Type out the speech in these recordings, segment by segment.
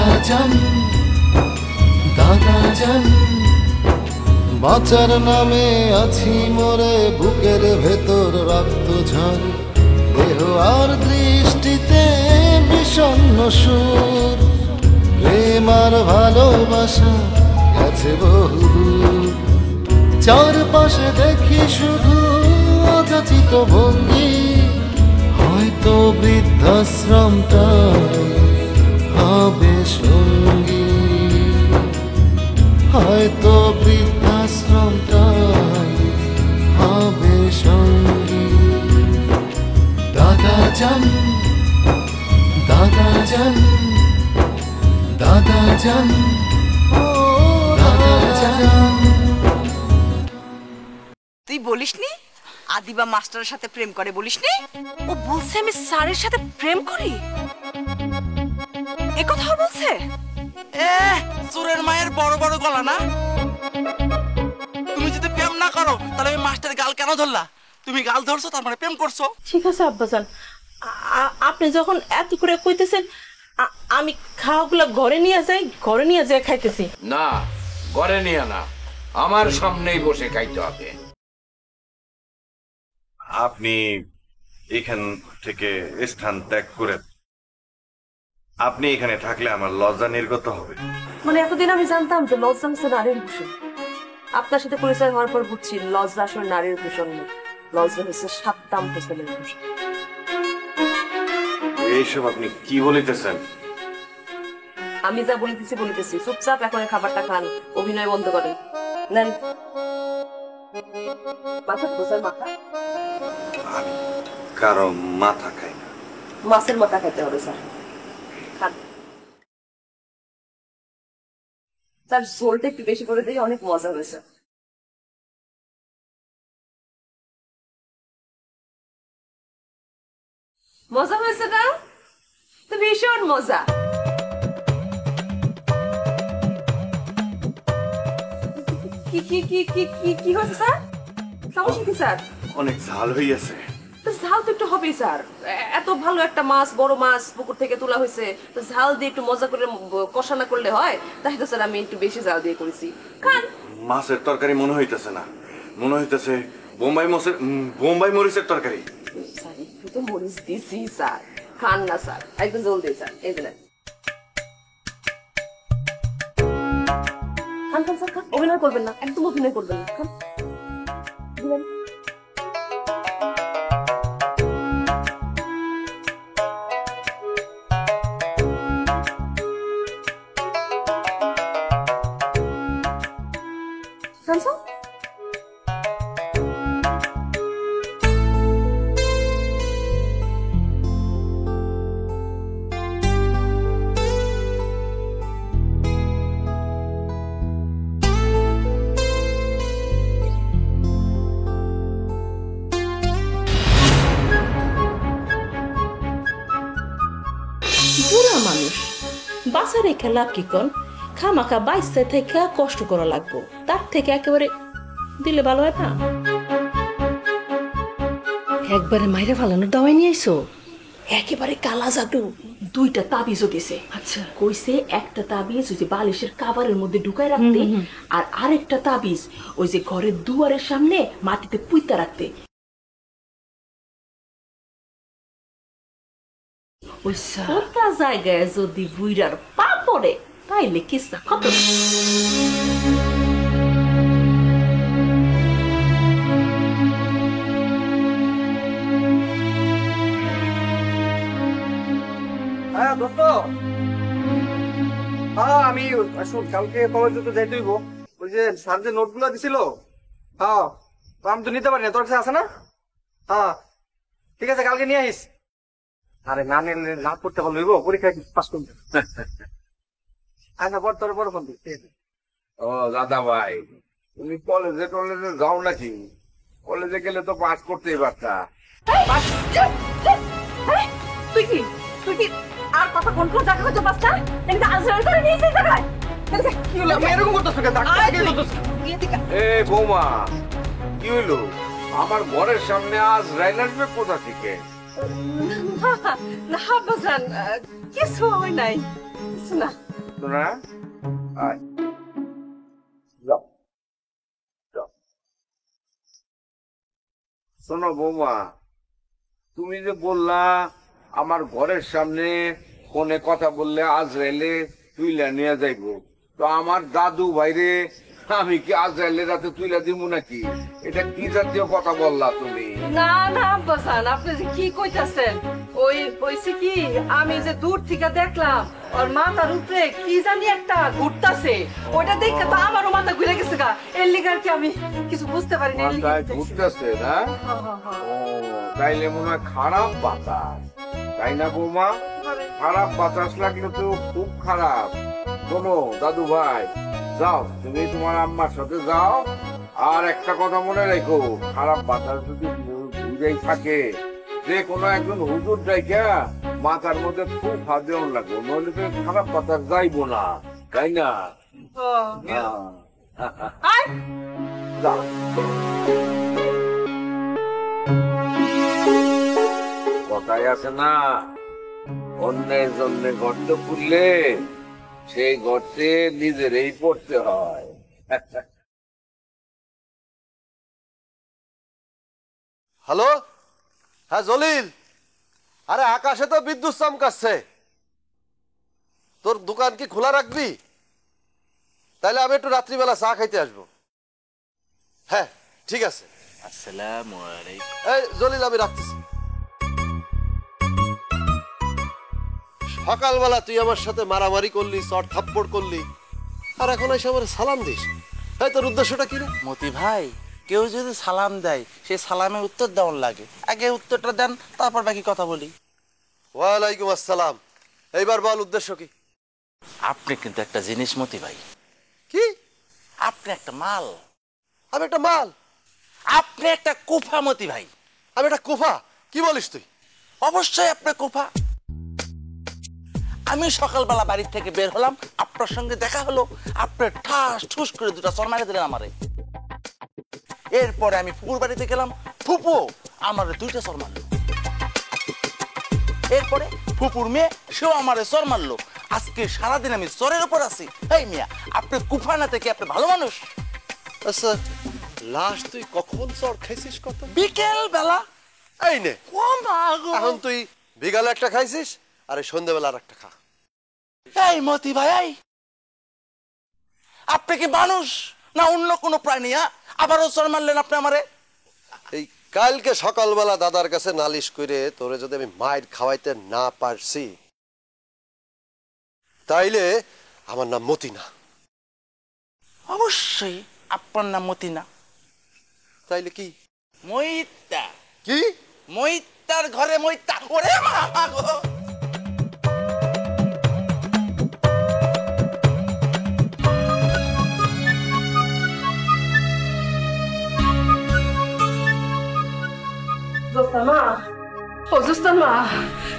দাদাজান দাদাজান, বাঁচার নামে আছি মরে, বুকের ভেতর রক্ত ঝড়, দেহ আর দৃষ্টিতে বিষণ্ণ সুর, প্রেম আর ভালোবাসা গেছে বহুদূর, চারপাশে দেখি শুধু অযাচিত ভঙ্গি, হয়তো বৃদ্ধাশ্রমটা হবে সঙ্গী, হয়তো বৃদ্ধাশ্রমটা হবে সঙ্গী। দাদাজান দাদাজান দাদাজান, ও দাদাজান। তুই বলিসনি আদিবা মাস্টারের সাথে প্রেম করে? বলিসনি? ও বলছে আমি স্যারের সাথে প্রেম করি? এ কথা বলছে? চোরের মায়ের বড় বড় গলা না? তুমি যদি প্রেম না করো তাহলে ওই মাস্টার গাল কেন ধরলা? তুমি গাল ধরছো, তার মানে প্রেম করছো। ঠিক আছে আব্বাজান, আপনি যখন এত করে কইতেছেন, আমি খাওয়াগুলো ঘরে নিয়ে যাই, ঘরে নিয়ে যাই খাইতেছি। না, ঘরে নিয়ে না, আমার সামনেই বসে খাইতে হবে। আপনি এখান থেকে স্থান ত্যাগ করে, আপনি এখানে থাকলে আমার লজ্জা নির্গত হবে। মানে এতদিন আমি জানতাম যে লজ্জা হচ্ছে নারীর ভূষণ, আপনার সাথে পরিচয় হওয়ার পর বুঝছি লজ্জা আসলে নারীর ভূষণ নেই, লজ্জা হচ্ছে সাতটাম হোসেনের ভূষণ। এইসব আপনি কি বলিতেছেন? আমি যা বলিতেছি চুপচাপ এখন খাবারটা খান, অভিনয় বন্ধ করেন। নেন মাথা বসার মাথা। আমি কারো মাথা খাই না। মাছের মাথা খাইতে হবে স্যার, খান। স্যার ঝোলটা একটু বেশি করে দিয়ে, অনেক মজা হয়েছে। মজা হয়েছে না? তো ভীষণ মজা। কি কি কি কি কি কি হচ্ছে স্যার? সমস্যা কি স্যার? অনেক ঝাল হইয়াছে। তো ঝাল তো একটু হবেই স্যার, এত ভালো একটা মাছ, বড় মাছ পুকুর থেকে তোলা হয়েছে, তো ঝাল দিয়ে একটু মজা করে কষা না করলে হয়? তাই তো স্যার আমি একটু বেশি ঝাল দিয়ে করেছি। খান। মাছের তরকারি মনে হইতেছে না, মনে হইতেছে বোম্বাই মরিচের তরকারি। স্যার একটু তো মরিচ দিছি স্যার, খান না স্যার, একটু জল দিই স্যার, এই দিলেন। খান খান স্যার খান, অভিনয় করবেন না, একদম অভিনয় করবেন না, খান দিলেন। বুড়া মানুষ বাসা রেখে লাভ কি কন? খামাখা বাইসে থেকে কষ্ট করা লাগবো, তার থেকে একেবারে দিলে ভালো হয় না। একবারে মাইরে ফালানোর দাওয়াই নিয়ে আইসো? একেবারে কালা জাদু, দুইটা তাবিজও দিছে। আচ্ছা, কইছে একটা তাবিজ ওই যে বালিশের কাভারের মধ্যে ঢুকায় রাখতে, আর আরেকটা তাবিজ ওই যে ঘরের দুয়ারের সামনে মাটিতে পুইতা রাখতে। ওই সারা জায়গায় যদি বুইরার পা পড়ে তাইলে কিসা কত। হ্যাঁ দোস্ত, আমি শুন, কালকে কলেজে তো যাইতে হইব। ওই যে স্যার যে নোটগুলো দিছিল, হ্যাঁ আমি তো নিতে পারি না, তোর কাছে আছে না? হ্যাঁ ঠিক আছে, কালকে নিয়ে আসিস। আরে না নিলে না পড়তে পারলে হইব, পরীক্ষায় পাস করতে। আচ্ছা বড় তোর বড় ফোন দিই। ও দাদা ভাই, তুমি কলেজে টলেজে যাও নাকি? কলেজে গেলে তো পাস করতেই পারতা। তুই কি তুই কি আর কথা কন্ট্রোল দেখা হচ্ছে পাঁচটা? কিন্তু আজরাইল করে নিয়েছিস জায়গায়। কি হলো এরকম করতেছ কেন? এ বৌমা, কি হইলো? আমার ঘরের সামনে আজ রাইল আসবে কোথা থেকে? না বাজান, কিছু হয় নাই, কিছু না। না আয় যাও যাও শোনো বৌমা তুমি যে বললা আমার ঘরের সামনে ফোনে কথা বললে আজরাইলে তুইলা নিয়ে যাইব তো আমার দাদু ভাইরে আমি কি আজরাইলে রাতে তুইলা দিব নাকি এটা কি জাতীয় কথা বললা তুমি না না আব্বাসান আপনি যে কি কইতাছেন ওই হইছে কি আমি যে দূর থেকে দেখলাম ওর মাথার উপরে কি জানি একটা ঘুরতাছে ওটা দেখে তো আমারও মাথা ঘুরে গেছে গা এর লিগার কি আমি কিছু বুঝতে পারিনি এর লিগার মাথায় ঘুরতেছে না ও তাইলে মনে হয় খারাপ বাতাস তাই না বৌমা খারাপ বাতাস লাগলে তো খুব খারাপ শোনো দাদু ভাই যাও তুমি তোমার আম্মার সাথে যাও আর একটা কথা মনে রেখো খারাপ বাতাস যদি ঘুরেই থাকে যে কোনো একজন হুজুর ডাইকা মাথার মধ্যে খুব হাজেও লাগবে নইলে তো খারাপ বাতাস যাইবো না তাই না হ্যাঁ। যাও কথায় আছে না অন্যের জন্য গর্ত খুললে সেই গর্তে নিজেরই পড়তে হয় হ্যালো হ্যাঁ জলিল আরে আকাশে তো বিদ্যুৎ চমকাচ্ছে তোর দোকান কি খোলা রাখবি তাহলে আমি একটু রাত্রিবেলা চা খাইতে আসবো হ্যাঁ ঠিক আছে আসসালামু আলাইকুম এই জলিল আমি রাখতেছি সকালবেলা তুই আমার সাথে মারামারি করলি চট থাপ্পড় করলি আর এখন এসে আমার সালাম দিস এই তোর উদ্দেশ্যটা কি রে মতি ভাই কেউ যদি সালাম দেয় সে সালামের উত্তর দেওয়ার লাগে আগে উত্তরটা দেন তারপর বাকি কথা বলি ওয়ালাইকুম আসসালাম এইবার বল উদ্দেশ্য কি আপনি কিন্তু একটা জিনিস মতি ভাই কি আপনি একটা মাল আমি একটা মাল আপনি একটা কুফা মতি ভাই আমি একটা কুফা কি বলিস তুই অবশ্যই আপনার কুফা আমি সকালবেলা বাড়ি থেকে বের হলাম আপনার সঙ্গে দেখা হলো আপনার ঠাস ঠুস করে দুটা চর মারে দিলেন আমারে এরপরে আমি ফুপুর বাড়িতে গেলাম ফুপু আমারে দুইটা চর মারলো এরপরে ফুপুর মেয়ে সেও আমারে চর মারলো আজকে সারাদিন আমি চরের উপর আছি এই মিয়া আপনি কুফা না থেকে আপনি ভালো মানুষ আচ্ছা লাস্ট তুই কখন চর খাইছিস কত বিকেল বেলা এই নে এখন তুই বিকালে একটা খাইছিস আর এই সন্ধ্যাবেলা আর একটা খা এই মতি ভাই আপনি কি মানুষ না অন্য কোনো প্রাণী আবারও চর মারলেন আপনি আমারে এই কালকে সকালবেলা দাদার কাছে নালিশ করে তোরে যদি আমি মায়ের খাওয়াইতে না পারছি তাইলে আমার নাম মতি না অবশ্যই আপনার নাম মতি না তাইলে কি মইতা কি মইতার ঘরে মইতা ওরে মা গো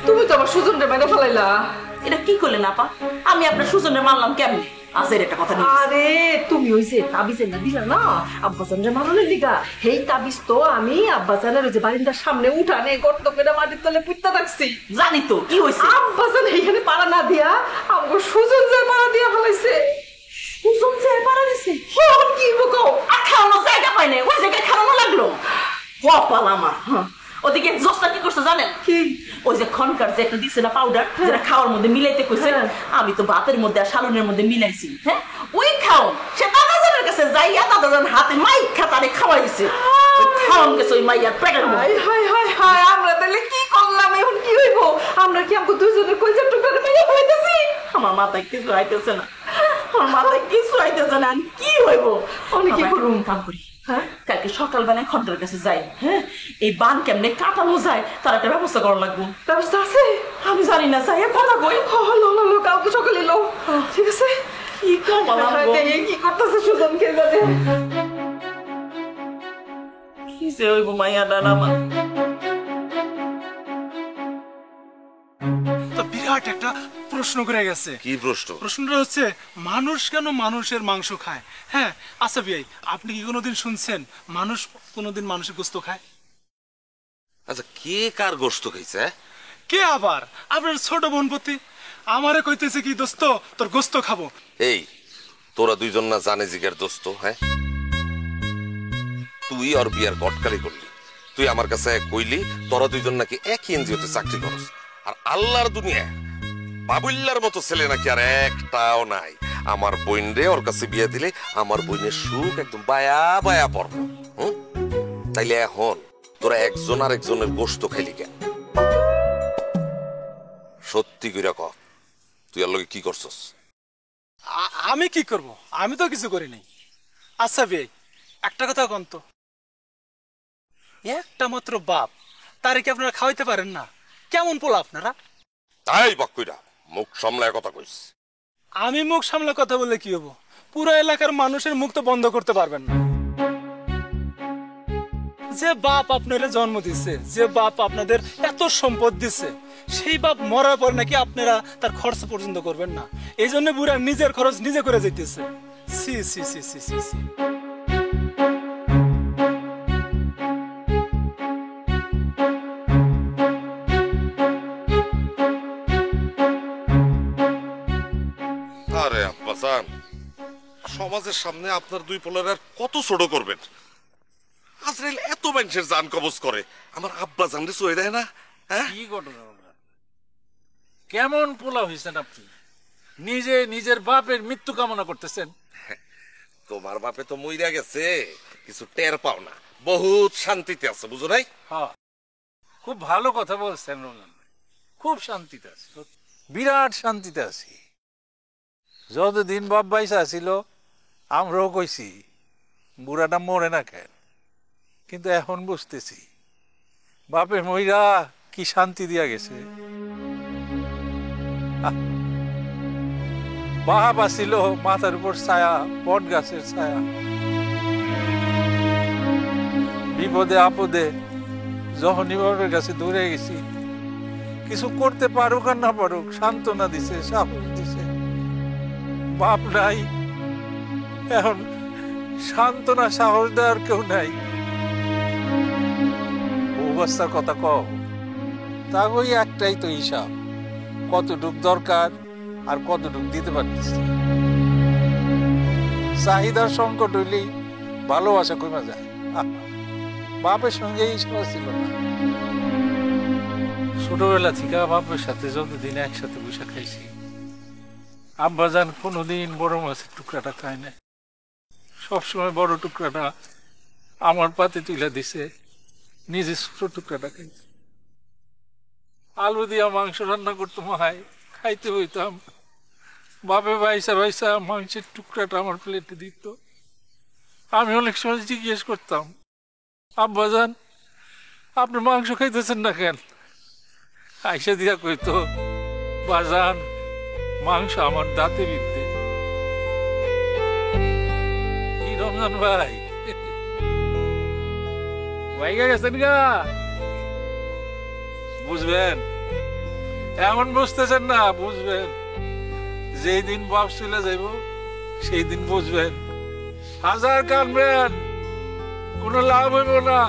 তুমি তো আমার সুজন রে মেরে ফেলাইলা এটা কি করলেন আপা আমি আপনার সুজনের মারলাম কেমনে আজের একটা কথা নেই আরে তুমি ওই যে তাবিজের না দিলা না আব্বাজানের মারানোর লিগা সেই তাবিজ তো আমি আব্বাজানের ওই যে বারিন্দার সামনে উঠানে গর্ত করে মাটির তলে পুঁততে রাখছি জানি তো কি হয়েছে আব্বাজান এইখানে পাড়া না দিয়া আমাকে সুজন যে পাড়া দিয়া ফেলাইছে সুজন যে পাড়া দিছে এখন কি বকাও আর খাওয়ানোর জায়গা পাই না ওই জায়গায় খাওয়ানো লাগলো কপাল আমার ওদিকে জোসটা কি করছে জানেন কি ওই যে খনকার যে একটা দিছে না পাউডার যেটা খাওয়ার মধ্যে মিলাইতে কইছে আমি তো ভাতের মধ্যে আর সালনের মধ্যে মিলাইছি হ্যাঁ ওই খাও সে দাদাজানের কাছে যাইয়া দাদাজান হাতে মাইখা তারে খাওয়াইছে ওই খাওয়ান গেছে ওই মাইয়ার পেটের মধ্যে হাই হাই হাই হাই আমরা তাহলে কি করলাম এখন কি হইব আমরা কি আমাকে দুইজনে কইজা টুকরা মেরে হইতেছি আমার মাথায় কিছু আইতেছে না আমার মাথায় কিছু আইতেছে না কি হইব অনেক কি করুম কাম করি হ্যাঁ কালকে সকালবেলায় খদ্দের কাছে যাই হ্যাঁ এই বান কেমনে কাটানো যায় তার একটা ব্যবস্থা করা লাগবে ব্যবস্থা আছে আমি জানি না যাই কথা কই লো লো লো কালকে সকালে লো ঠিক আছে কি কমালাম কি করতেছে সুজন কে জানে কি যে হইব মাইয়াটা আমার তো বিরাট একটা প্রশ্ন করে গেছে কি প্রশ্ন প্রশ্নটা হচ্ছে মানুষ কেন মানুষের মাংস খায় হ্যাঁ আচ্ছা ভাই আপনি কি কোনোদিন শুনছেন মানুষ কোনোদিন মানুষের গোস্ত খায় আচ্ছা কে কার গোস্ত খাইছে কে আবার আপনার ছোট বোন প্রতি আমারে কইতেছে কি দোস্ত তোর গোস্ত খাবো। এই তোরা দুইজন না জানে জিগার দোস্ত? হ্যাঁ, তুই আর বিয়ার গটকালি করলি। তুই আমার কাছে কইলি তোরা দুইজন নাকি একই এনজিওতে চাকরি করস, আর আল্লাহর দুনিয়া বাবুল্লার মতো ছেলে নাকি আর একটাও নাই। আমার বোন রে ওর কাছে বিয়ে দিলে আমার বোনের সুখ একদম বায়া বায়া পড়ব। তাইলে এখন তোরা একজন আর একজনের গোস্ত খাইলি কেন? সত্যি কইরা কর, তুই আর লগে কি করছস? আমি কি করব? আমি তো কিছু করি নাই। আচ্ছা ভাই, একটা কথা কোন তো, একটা মাত্র বাপ, তারে কি আপনারা খাওয়াইতে পারেন না? কেমন পোলা আপনারা? তাই বাক্যইরা মুখ সামলায় কথা কইস। আমি মুখ সামলে কথা বলে কি হবো? পুরো এলাকার মানুষের মুখ তো বন্ধ করতে পারবেন না। যে বাপ আপনারা জন্ম দিচ্ছে, যে বাপ আপনাদের এত সম্পদ দিচ্ছে, সেই বাপ মরার পর নাকি আপনারা তার খরচ পর্যন্ত করবেন না। এই জন্য বুড়া নিজের খরচ নিজে করে যেতেছে। সি সি সি সি সি সি। আরে আব্বাজান, সমাজের সামনে আপনার দুই পোলার আর কত ছোট করবেন? আজরাইল এত মানুষের জান কবজ করে, আমার আব্বাজান রে চই দেয় না? হ্যাঁ, কি ঘটনা? কেমন পোলা হয়েছেন আপনি? নিজে নিজের বাপের মৃত্যু কামনা করতেছেন। তোমার বাপে তো মইরা গেছে, কিছু টের পাও না, বহুত শান্তিতে আছে, বুঝো নাই? হ্যাঁ, খুব ভালো কথা বলছেন রমজান ভাই, খুব শান্তিতে আছি, বিরাট শান্তিতে আছি। যতদিন বাপ বাইসা ছিল আমরাও কইছি বুড়াটা মরে না কেন, কিন্তু এখন বুঝতেছি বাপের মইরা কি শান্তি দিয়া গেছে। বাপ আসিল মাথার উপর ছায়া, বট গাছের ছায়া। বিপদে আপদে যখনই বাপের কাছে দৌড়ে গেছি, কিছু করতে পারুক আর না পারুক সান্ত্বনা দিছে, সাহস দিছে। বাপ নাই, এখন সান্ত্বনা সাহস দেওয়ার কেউ নাই। অবস্থার কথা কও, তা ওই একটাই তো হিসাব, কতটুক দরকার আর কতটুক দিতে পারতেছি। চাহিদার সংকট হইলেই ভালোবাসা কমে যায়। বাপের সঙ্গে হিসাব ছিল না। ছোটবেলা থেকে বাপের সাথে যতদিন একসাথে বসে খাইছি, আব্বাজান কোনোদিন বড় মাছের টুকরাটা খায় না। সবসময় বড় টুকরাটা আমার পাতে তুলে দিছে, নিজে ছোট টুকরাটা খাইছে। আলু দিয়া মাংস রান্না করতো মায়, খাইতে হইতাম। বাপে ভাইসা ভাইসা মাংসের টুকরাটা আমার প্লেটে দিত। আমি অনেক সময় জিজ্ঞেস করতাম, আব্বাজান আপনি মাংস খাইতেছেন না কেন? আইসা দিয়া কইতো, বাজান মাংস আমার দাঁতে বিদ্যে। কি রমজান ভাই, ভাইগা গেছেন গা? বুঝবেন, এমন বুঝতেছেন না, বুঝবেন। যেই দিন বাপ চলে যাইব সেই দিন বুঝবেন। হাজার কানবেন, কোনো লাভ হইব না।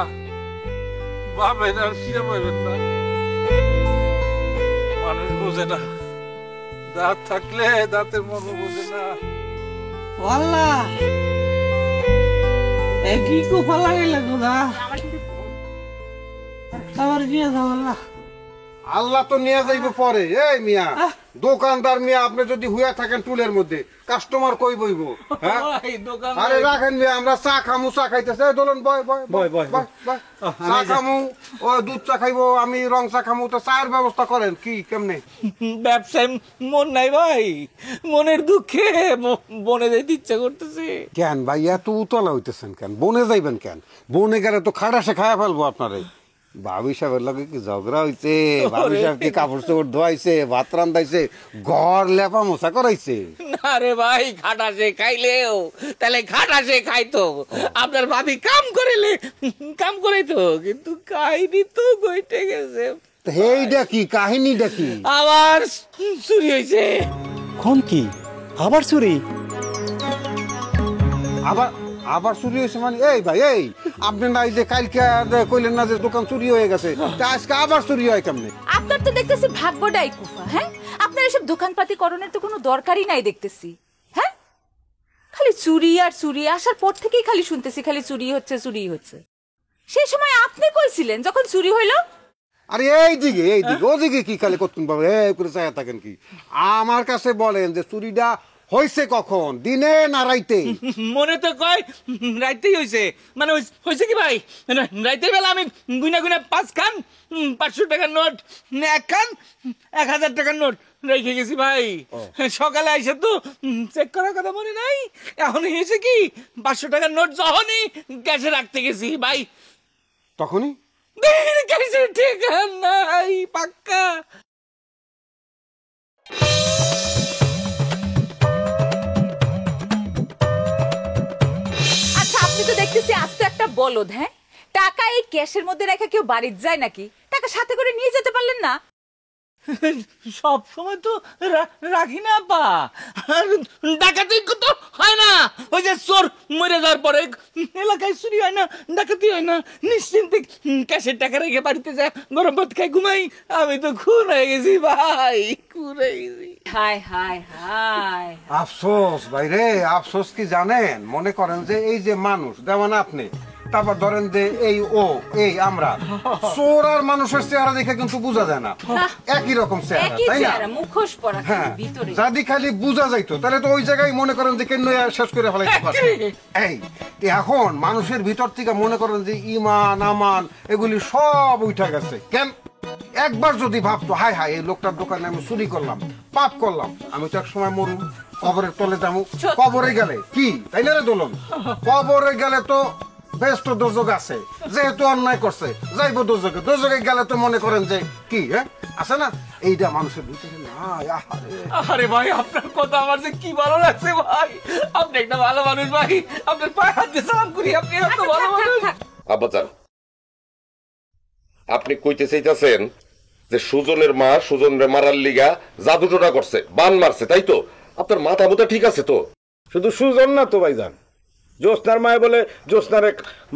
ভাবেন আর ফিরে পাইবেন না। মানুষ বোঝে না, দাঁত থাকলে দাঁতের মর্ম বোঝে না। আল্লাহ কি কুফা লাগাইলে গোদা, আমার নিয়ে যাও। আল্লাহ আল্লাহ তো নিয়ে যাইব পরে। এই মিয়া দোকানদার মিয়া, আপনি যদি হুয়া থাকেন টুলের মধ্যে, কাস্টমার কই বইব? হ্যাঁ, আরে রাখেন মিয়া, আমরা চা খামু, চা খাইতেছে। দোলন বয় বয় বয় বয় বয়, চা খামু, ও দুধ চা খাইবো, আমি রং চা খামু। তো চায়ের ব্যবস্থা করেন কি কেমনে? ব্যবসায় মন নাই ভাই, মনের দুঃখে বনে যাইতে ইচ্ছা করতেছে। কেন ভাই এত উতলা হইতেছেন কেন? বনে যাইবেন কেন? বনে গেলে তো খাটাসে খায়া ফেলবো আপনারে। ভাবি সাহেবের লগে কি ঝগড়া হইছে? ভাবি সাহেব কি কাপড় চোপড় ধোয়াইছে, ভাত রান্ধাইছে, ঘর লেপা মোছা করাইছে? না রে ভাই, খাটাসে খাইলেও তাহলে খাটাসে খাইতো। আপনার ভাবি কাম করিলে কাম করাইতো, কিন্তু কাহিনী তো গইটে গেছে। এইটা কি কাহিনীটা কি? আবার চুরি হয়েছে। কোন কি আবার চুরি? আবার আবার চুরি হয়েছে মানে? এই ভাই, এই আপনি না যে কালকে কইলেন না যে দোকান চুরি হয়ে গেছে, আজকে আবার চুরি হয় কেমনে? আপনার তো দেখতেছি ভাগ্যটাই কুফা। হ্যাঁ, আপনার এসব দোকানপাতি করণের তো কোনো দরকারই নাই দেখতেছি। হ্যাঁ, খালি চুরি আর চুরি, আসার পর থেকেই খালি শুনতেছি খালি চুরি হচ্ছে চুরি হচ্ছে। সেই সময় আপনি কইছিলেন যখন চুরি হইলো। আরে এইদিকে ওদিকে কি খালি করতুন বাবা করে চায়া থাকেন কি? আমার কাছে বলেন যে চুরিটা হয়েছে কখন, দিনে না রাইতে? মনে তো কয় রাইতেই হয়েছে। মানে হয়েছে কি ভাই, রাইতের বেলা আমি গুনা 5 খান 500 টাকার নোট, 1 খান 1000 টাকার নোট রেখে গেছি ভাই। সকালে আইসে তো চেক করার কথা মনে নাই। এখন হয়েছে কি 500 টাকার নোট যখনই ক্যাশে রাখতে গেছি ভাই, তখনই ক্যাশে টাকা নাই পাক্কা। আপনি তো দেখতেছি আস্তে একটা বলদ। হ্যাঁ, টাকা এই ক্যাশের মধ্যে রেখে কেউ বাড়িতে যায় নাকি? টাকা সাথে করে নিয়ে যেতে পারলেন না? সব সময় তো রাখি না পা, ডাকাতি তো হয় না। ওই যে চোর মরে যাওয়ার পরে এলাকায় চুরি হয় না, ডাকাতি হয় না, নিশ্চিন্তে ক্যাশের টাকা রেখে বাড়িতে যায় গরম ভাত খাই ঘুমাই। আমি তো খুন হয়ে গেছি ভাই, খুন হয়ে গেছি। হায় হায় হায়, আফসোস ভাই রে, আফসোস কি জানেন? মনে করেন যে এই যে মানুষ যেমন আপনি, তারপর ধরেন যে এই আমরা, চোর আর মানুষের চেহারা দেখে কিন্তু বোঝা যায় না একই রকম চেহারা, তাই না? মুখোশ পরা ভিতরে যদি খালি বোঝা যাইতো তাহলে তো ওই জায়গায় মনে করেন যে কেন শেষ করে ফেলাইতে পারছে। এই এখন মানুষের ভিতর থেকে মনে করেন যে ইমান আমান এগুলি সব উঠে গেছে। কেন? একবার যদি ভাবতো হায় হায় এই লোকটার দোকানে আমি চুরি করলাম, পাপ করলাম, আমি তো এক সময় মরুম, কবরের তলে যাবো। কবরে গেলে কি, তাই না রে দোলন? কবরে গেলে তো বেশ তো দুর্যোগ আছে, যেহেতু অন্যায় করছে যাইবো দুর্যোগে। দুর্যোগে গেলে তো মনে করেন যে কি, হ্যাঁ আছে না, এইটা মানুষের ভিতরে নাই। আরে ভাই, আপনার কথা আমার যে কি ভালো লাগছে ভাই। আপনি একটা ভালো মানুষ ভাই, আপনার পায়ে হাত দিয়ে সালাম করি, আপনি এত ভালো মানুষ। আব্বাজান, আপনি কইতে চাইতেছেন যে সুজনের মা সুজনের মারার লিগা জাদুটোনা করছে, বান মারছে, তাই তো? আপনার মাথা মুথা ঠিক আছে তো? শুধু সুজন না তো ভাইজান, জ্যোৎস্নার মায় বলে জ্যোৎস্নার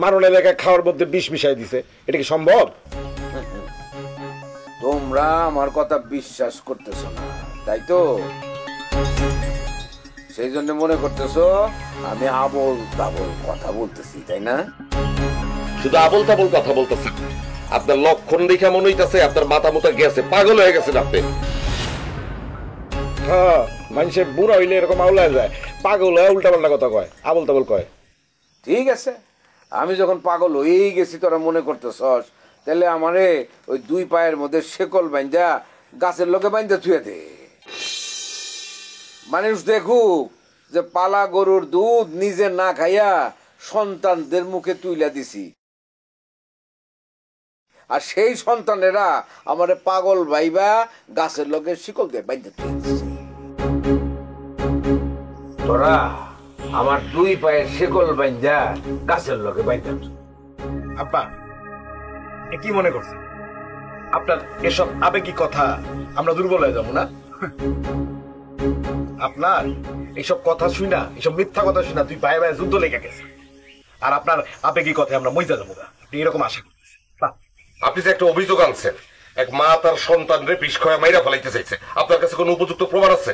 মারণ এলাকায় খাওয়ার মধ্যে বিষ মিশাই দিছে। এটা কি সম্ভব? তোমরা আমার কথা বিশ্বাস করতেছ না, তাই তো? সেই জন্য মনে করতেছো আমি আবল তাবল কথা বলতেছি, তাই না? শুধু আবল তাবল কথা বলতেছি। আপনার লক্ষণ দেখে মনে হইতেছে আপনার মাথা মুথা গেছে, পাগল হয়ে গেছেন আপনি। হ্যাঁ, মানুষের বুড়া হইলে এরকম আউলায় যায়, পাগল হয়ে উল্টা পাল্টা কথা কয়, আবল তাবল কয়। ঠিক আছে, আমি যখন পাগল হয়েই গেছি তোরা মনে করতেছস, তাহলে আমারে ওই 2 পায়ের মধ্যে শেকল বাইন্ধা গাছের লোকে বাইন্ধা থুয়ে দে। মানুষ দেখুক যে পালা গরুর দুধ নিজে না খাইয়া সন্তানদের মুখে তুইলা দিছি, আর সেই সন্তানেরা আমারে পাগল ভাইবা গাছের লোকে শিকল দিয়ে বাইন্ধা থুয়ে দিছে। তোরা আমার 2 পায়ের শেকল বাইন্ধা গাছের লোকে বাইন্ধা। আব্বা কি মনে করছে আপনার এসব আবেগী কথা আমরা দুর্বল হয়ে যাবো না? আপনার এইসব কথা শুনা, এইসব মিথ্যা কথা শুনা 2 পায়ে পায়ে যুদ্ধ লেগে গেছে, আর আপনার আবেগী কথায় আমরা মইজা যাবো না, আপনি এরকম আশা করতেছেন? আপনি যে একটা অভিযোগ আনছেন, এক মা তার সন্তানরে বিষ খাওয়া মাইরা ফেলাইতে চাইছে, আপনার কাছে কোনো উপযুক্ত প্রমাণ আছে?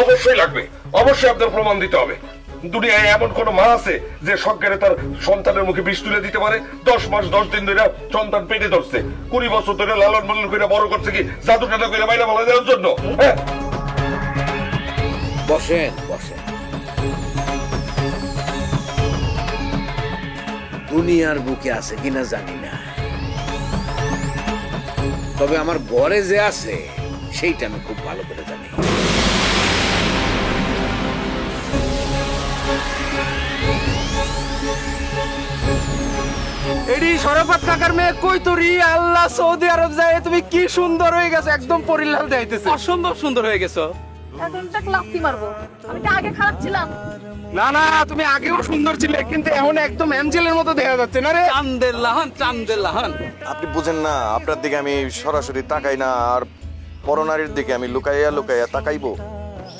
অবশ্যই লাগবে, অবশ্যই আপনার প্রমাণ দিতে হবে। দুনিয়ায় এমন কোন মা আছে যে সজ্ঞানে তার সন্তানের মুখে বিষ তুলে দিতে পারে? 10 মাস 10 দিন ধরে সন্তান পেটে ধরছে, 20 বছর ধরে লালন পালন করে বড় করছে কি জাদু টানা করে মাইরা ফেলা দেওয়ার জন্য? হ্যাঁ, বসেন বসেন। দুনিয়ার বুকে আছে কিনা জানি না, তবে আমার ঘরে যে আছে সেইটা আমি খুব ভালো করে জানি। এডি শরাফত কাকার মেয়ে কই তোরি? আল্লাহ, সৌদি আরব যায় তুমি কি সুন্দর হয়ে গেছো, একদম পরিলাল দেখাইতেছে। অসম্ভব সুন্দর হয়ে গেছো। এখন তাক লাফতি মারবো, আমি তো আগে খারাপ ছিলাম। না না, তুমি আগেও সুন্দর ছিলে, কিন্তু এখন একদম অ্যাঞ্জেলের মতো দেখা যাচ্ছে না রে? চাঁদের লাহান, চাঁদের লাহান। আপনি বুঝেন না, আপনার দিকে আমি সরাসরি তাকাই না, আর পরনারীর দিকে আমি লুকাইয়া লুকাইয়া তাকাইবো।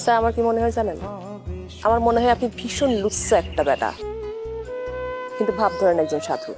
স্যার, আমার কি মনে হয় জানেন? আমার মনে হয় আপনি ভীষণ লুচ্ছা একটা বেটা, কিন্তু ভাব ধরেন একজন সাধু।